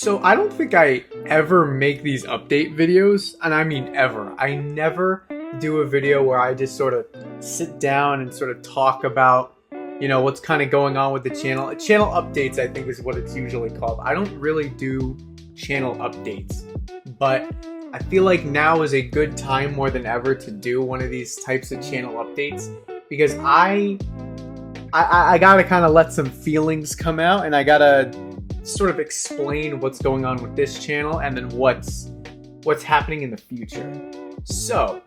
So I don't think I ever make these update videos, and I mean ever. I never do a video where I just sort of sit down and sort of talk about, what's kind of going on with the channel. Channel updates, I think, is what it's usually called. I don't really do channel updates, but I feel like now is a good time more than ever to do one of these types of channel updates because I gotta kind of let some feelings come out, and I gotta sort of explain what's going on with this channel and then what's happening in the future. So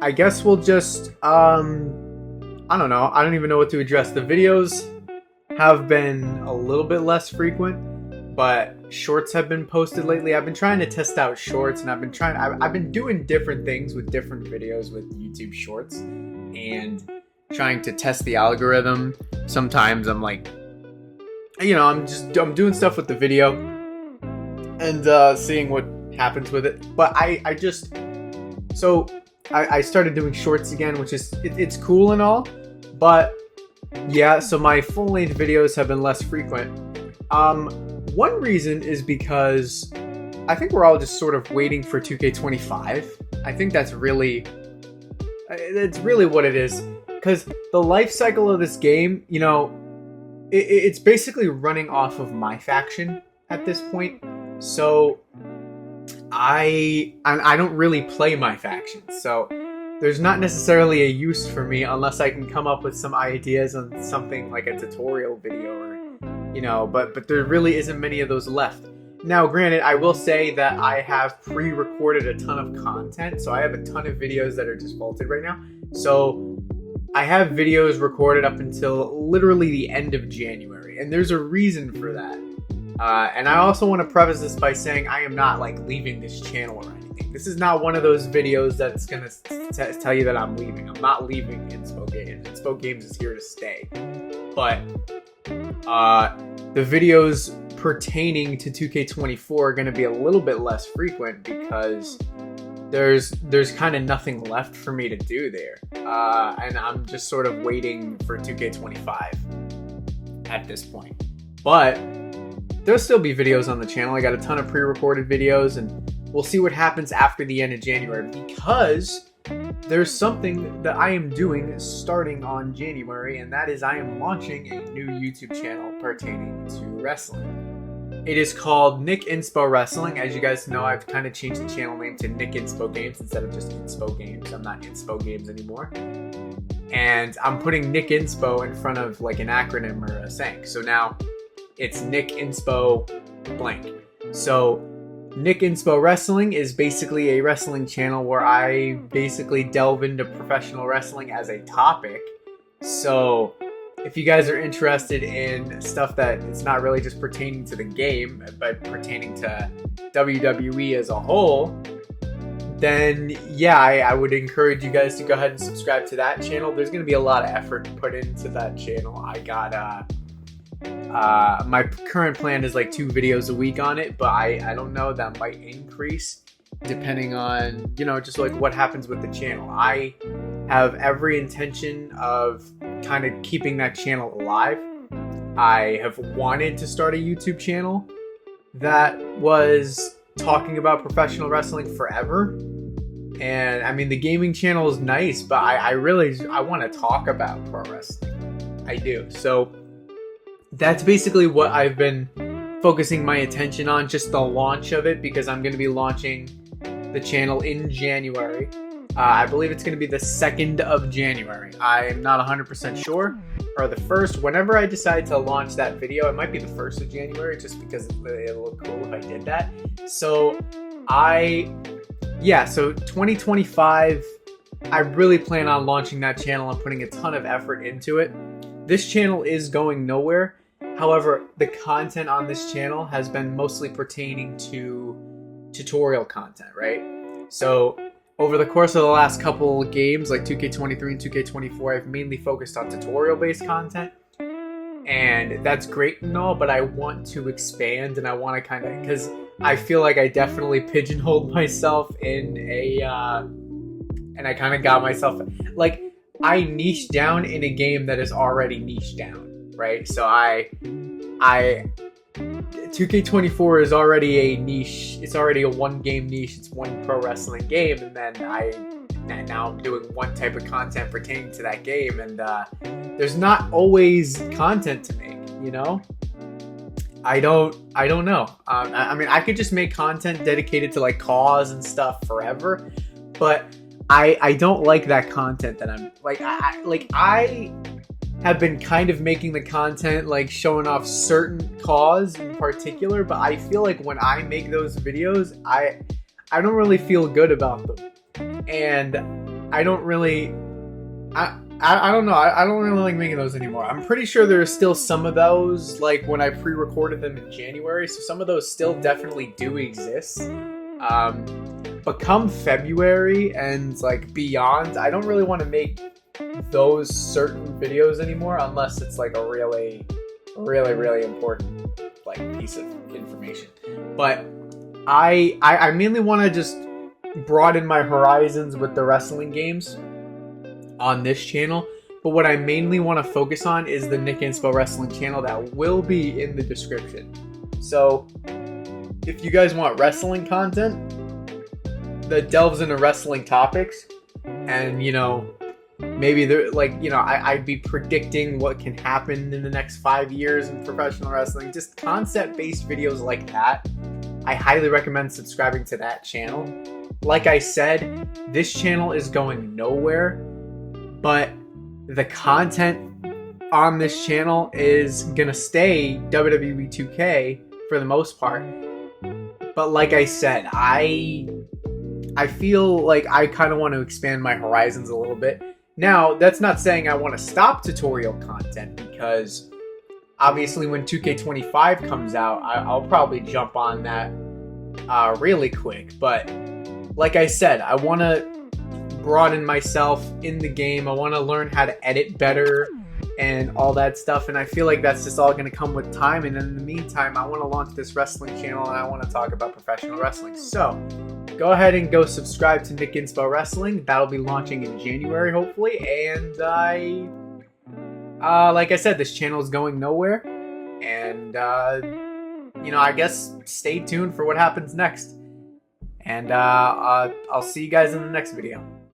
I guess we'll just I don't know, I don't even know what to address. The videos have been a little bit less frequent, but shorts have been posted lately. I've been trying to test out shorts, and I've been doing different things with different videos with YouTube shorts and trying to test the algorithm. Sometimes I'm like, I'm doing stuff with the video and seeing what happens with it. But I started doing shorts again, which is it's cool and all, but yeah. So my full length videos have been less frequent. One reason is because I think we're all just sort of waiting for 2K25. I think that's really what it is, because the life cycle of this game, it's basically running off of my faction at this point. So I don't really play my faction, so there's not necessarily a use for me unless I can come up with some ideas on something like a tutorial video or but there really isn't many of those left. Now granted, I will say that I have pre-recorded a ton of content, so I have a ton of videos that are just vaulted right now. So I have videos recorded up until literally the end of January, and there's a reason for that. And I also want to preface this by saying I am not leaving this channel or anything. This is not one of those videos that's going to tell you that I'm leaving. I'm not leaving Inspo Games. Inspo Games is here to stay. But the videos pertaining to 2K24 are going to be a little bit less frequent because there's kind of nothing left for me to do there, and I'm just sort of waiting for 2K25 at this point. But there'll still be videos on the channel. I got a ton of pre-recorded videos, and we'll see what happens after the end of January, because there's something that I am doing starting on January, and that is I am launching a new YouTube channel pertaining to wrestling. It is called Nick Inspo Wrestling. As you guys know, I've kind of changed the channel name to Nick Inspo Games instead of just Inspo Games. I'm not Inspo Games anymore. And I'm putting Nick Inspo in front of an acronym or a saying. So now it's Nick Inspo blank. So Nick Inspo Wrestling is basically a wrestling channel where I basically delve into professional wrestling as a topic. So if you guys are interested in stuff that is not really just pertaining to the game, but pertaining to WWE as a whole, then yeah, I would encourage you guys to go ahead and subscribe to that channel. There's going to be a lot of effort put into that channel. I got my current plan is 2 videos a week on it, but I don't know, that might increase depending on just what happens with the channel. I have every intention of kind of keeping that channel alive. I have wanted to start a YouTube channel that was talking about professional wrestling forever. And I mean, the gaming channel is nice, but I want to talk about pro wrestling. I do. So that's basically what I've been focusing my attention on, just the launch of it, because I'm going to be launching the channel in January. I believe it's going to be the 2nd of January. I'm not 100% sure. Or the 1st. Whenever I decide to launch that video, it might be the 1st of January, just because it'll look cool if I did that. So so 2025, I really plan on launching that channel and putting a ton of effort into it. This channel is going nowhere. However, the content on this channel has been mostly pertaining to tutorial content, right? So over the course of the last couple of games, like 2K23 and 2K24, I've mainly focused on tutorial-based content. And that's great and all, but I want to expand, and I want to because I feel like I definitely pigeonholed myself in and I kind of got myself, I niched down in a game that is already niched down, right? So I 2K24 is already a niche. It's already a one game niche. It's one pro wrestling game, and then now I'm doing one type of content pertaining to that game, and there's not always content to make. You know, I don't know. I mean, I could just make content dedicated to like cause and stuff forever, but I don't like that content that I'm like. I have been kind of making the content like showing off certain cause in particular, but I feel like when I make those videos, I don't really feel good about them, and I don't really I don't know. I don't really like making those anymore. I'm pretty sure there are still some of those, like when I pre-recorded them in January, so some of those still definitely do exist. But come February and like beyond, I don't really want to make those certain videos anymore unless it's like a really important like piece of information. But I mainly want to just broaden my horizons with the wrestling games on this channel. But what I mainly want to focus on is the Nick Inspo Wrestling channel that will be in the description. So if you guys want wrestling content that delves into wrestling topics, and you know, maybe there, like, you know, I'd be predicting what can happen in the next 5 years in professional wrestling, just concept-based videos like that, I highly recommend subscribing to that channel. Like I said, this channel is going nowhere, but the content on this channel is gonna stay WWE 2K for the most part. But like I said, I feel like I kind of want to expand my horizons a little bit. Now, that's not saying I want to stop tutorial content, because obviously when 2K25 comes out, I'll probably jump on that really quick. But like I said, I want to broaden myself in the game. I want to learn how to edit better and all that stuff, and I feel like that's just all going to come with time. And in the meantime, I want to launch this wrestling channel, and I want to talk about professional wrestling. So go ahead and go subscribe to Nick Inspo Wrestling. That'll be launching in January, hopefully. And like I said, this channel is going nowhere, and you know, I guess stay tuned for what happens next. And I'll see you guys in the next video.